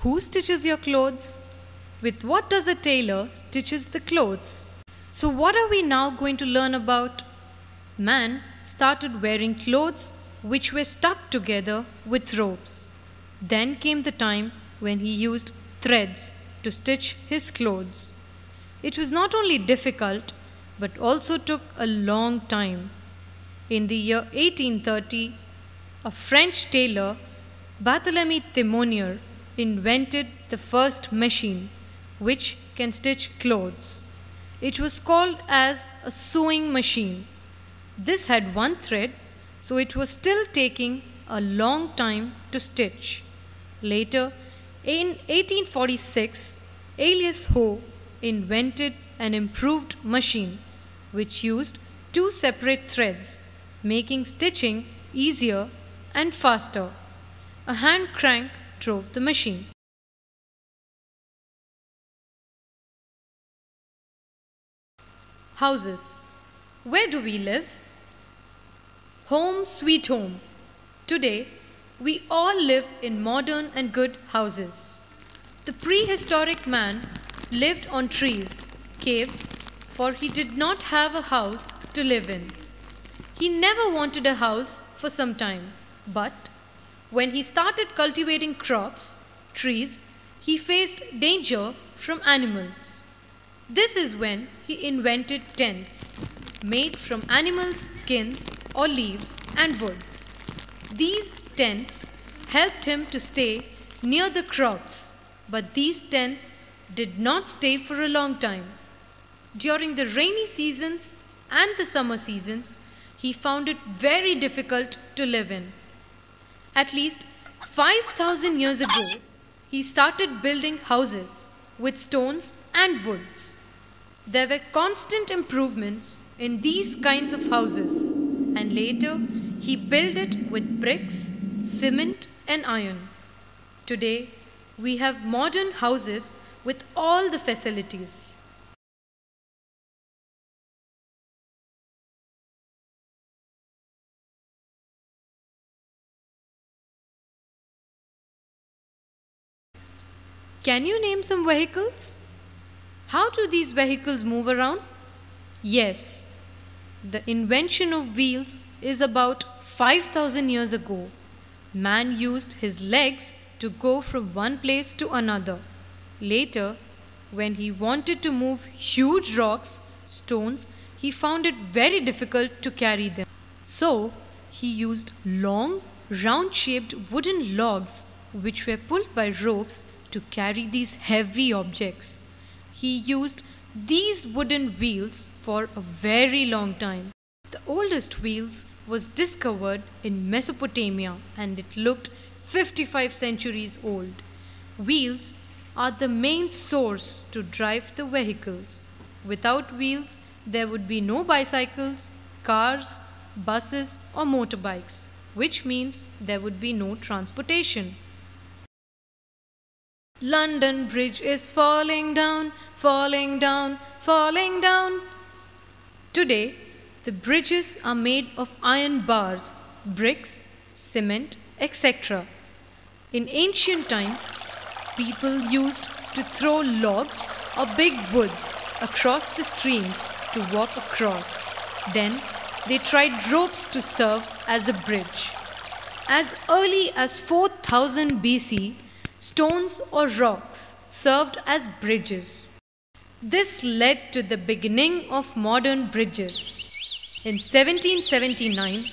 Who stitches your clothes? With what does a tailor stitches the clothes? So what are we now going to learn about? Man started wearing clothes which were stuck together with ropes. Then came the time when he used threads to stitch his clothes. It was not only difficult but also took a long time. In the year 1830, a French tailor, Barthélemy Thimonier, invented the first machine which can stitch clothes. It was called as a sewing machine. This had one thread, so it was still taking a long time to stitch. Later, in 1846, Elias Howe invented an improved machine which used two separate threads, making stitching easier and faster. A hand crank drove the machine. Houses. Where do we live? Home sweet home. Today, we all live in modern and good houses. The prehistoric man lived on trees, caves, for he did not have a house to live in. He never wanted a house for some time, but when he started cultivating crops, trees, he faced danger from animals. This is when he invented tents, made from animals' skins or leaves and woods. These tents helped him to stay near the crops, but these tents did not stay for a long time. During the rainy seasons and the summer seasons, he found it very difficult to live in. At least 5,000 years ago, he started building houses with stones and woods. There were constant improvements in these kinds of houses, and later he built it with bricks, cement, and iron. Today, we have modern houses with all the facilities. Can you name some vehicles? How do these vehicles move around? Yes, the invention of wheels is about 5,000 years ago. Man used his legs to go from one place to another. Later, when he wanted to move huge rocks, stones, he found it very difficult to carry them. So, he used long, round-shaped wooden logs which were pulled by ropes to carry these heavy objects. He used these wooden wheels for a very long time. The oldest wheels was discovered in Mesopotamia and it looked 55 centuries old. Wheels are the main source to drive the vehicles. Without wheels, there would be no bicycles, cars, buses or motorbikes, which means there would be no transportation. London Bridge is falling down, falling down, falling down. Today, the bridges are made of iron bars, bricks, cement, etc. In ancient times, people used to throw logs or big woods across the streams to walk across. Then, they tried ropes to serve as a bridge. As early as 4000 BC, stones or rocks served as bridges. This led to the beginning of modern bridges. In 1779,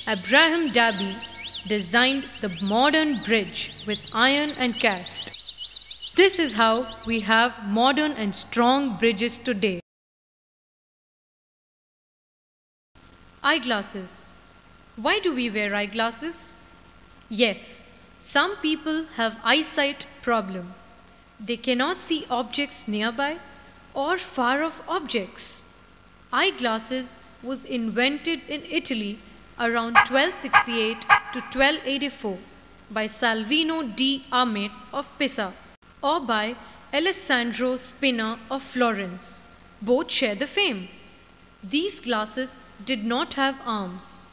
Abraham Darby designed the modern bridge with iron and cast. This is how we have modern and strong bridges today. Eyeglasses. Why do we wear eyeglasses? Yes, some people have eyesight problem. They cannot see objects nearby or far off objects. Eyeglasses was invented in Italy around 1268 to 1284 by Salvino di Armate of Pisa or by Alessandro Spina of Florence. Both share the fame. These glasses did not have arms.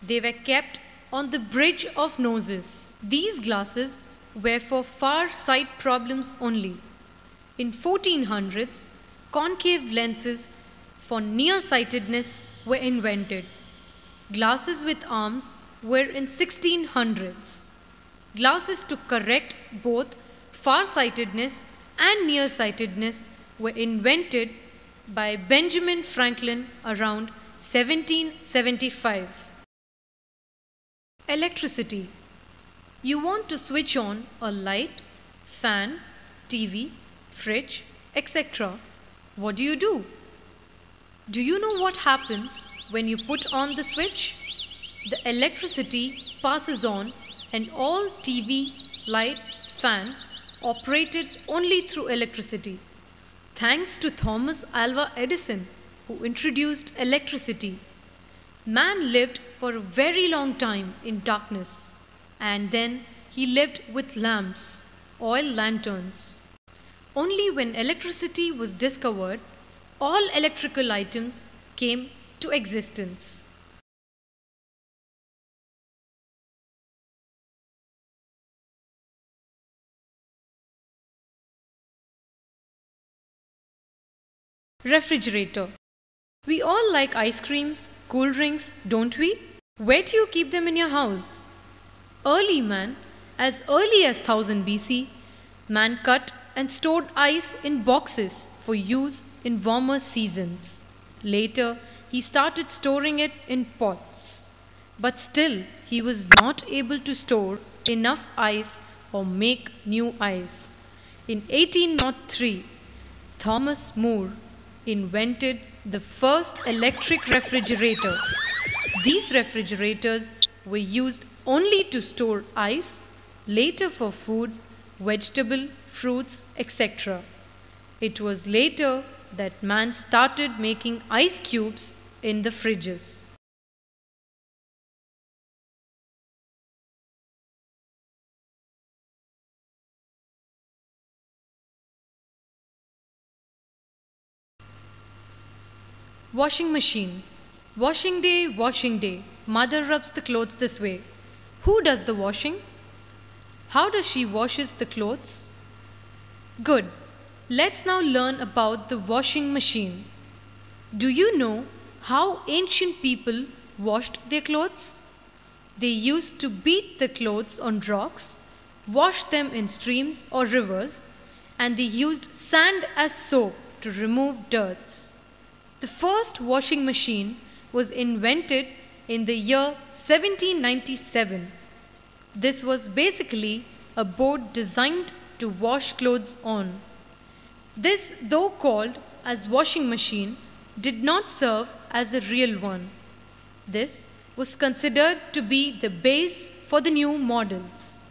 They were kept on the bridge of noses. These glasses were for far sight problems only. In 1400s, concave lenses for nearsightedness were invented. Glasses with arms were in 1600s. Glasses to correct both farsightedness and nearsightedness were invented by Benjamin Franklin around 1775. Electricity. You want to switch on a light, fan, TV, fridge, etc. What do? Do you know what happens when you put on the switch? The electricity passes on and all TV, light, fan operated only through electricity. Thanks to Thomas Alva Edison, who introduced electricity, man lived for a very long time in darkness, and then he lived with lamps, oil lanterns. Only when electricity was discovered, all electrical items came to existence. Refrigerator. We all like ice creams, cool drinks, don't we? Where do you keep them in your house? Early man, as early as 1000 BC, man cut and stored ice in boxes for use in warmer seasons. Later, he started storing it in pots. But still, he was not able to store enough ice or make new ice. In 1803, Thomas Moore invented the first electric refrigerator. These refrigerators were used only to store ice, later for food, vegetable, fruits, etc. It was later that man started making ice cubes in the fridges. Washing machine. Washing day, mother rubs the clothes this way. Who does the washing? How does she washes the clothes? Good. Let's now learn about the washing machine. Do you know how ancient people washed their clothes? They used to beat the clothes on rocks, wash them in streams or rivers, and they used sand as soap to remove dirts. The first washing machine was invented in the year 1797. This was basically a boat designed to wash clothes on. This, though called as washing machine, did not serve as a real one. This was considered to be the base for the new models.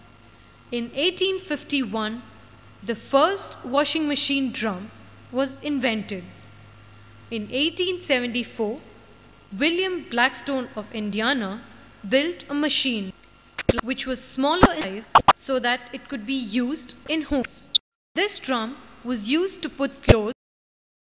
In 1851, the first washing machine drum was invented. In 1874, William Blackstone of Indiana built a machine which was smaller in size so that it could be used in homes. This drum was used to put clothes